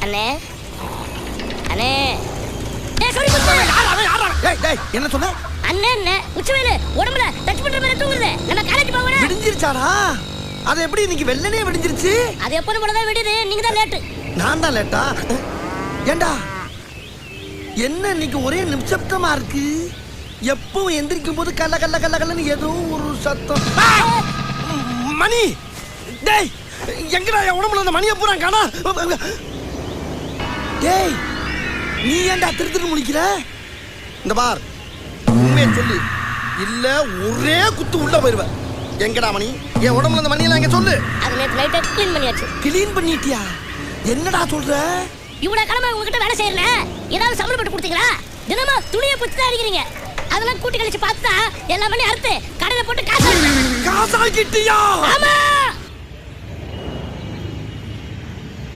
அண்ணே அண்ணே சொல்லி என்ன சொன்ன அண்ணே அண்ணே உச்சவேலு உடம்புல டச் பண்ற மாதிரி தூங்குறது நம்ம காலேஜ் போகணும். விடிஞ்சிருச்சாடா? அது எப்படி இன்னைக்கு வெள்ளனே விடிஞ்சிருச்சு? அது எப்போதும் போல தான் விடுது, நீங்க தான் லேட்டு. நான் தான் லேட்டா? ஏண்டா என்ன இன்னைக்கு ஒரே நிமிஷப்தமா இருக்கு? எப்பவும் எந்திரிக்கும் போது கல்ல கல்ல கல்ல கல்லன்னு ஏதோ ஒரு சத்தம். மணி டேய், எங்கடா என் உடம்புல அந்த மணியை பூரா காணா? டேய், நீ ஏன்டா திரு முடிக்கிற? இந்த பார், உண்மையை சொல்லு, இல்ல ஒரே குத்து உள்ள போயிருவ. எங்கடா மணி? என் உடம்புல அந்த மணியெல்லாம் எங்க சொல்லு. அது நேத்து நைட்டே க்ளீன் பண்ணியாச்சு. க்ளீன் பண்ணிட்டியா? என்னடா சொல்ற? இவ்வளவு கிழமை உங்ககிட்ட வேலை செய்யறல, ஏதாவது சம்பளம் போட்டு கொடுத்தீங்களா? தினமும் துணியை பிடிச்சி தான் அடிக்கிறீங்க. அதெல்லாம் கூட்டி கழிச்சு பார்த்தா எல்லா மணி அறுத்து கடையில போட்டு காசாக்கிட்டியா? ஆமா.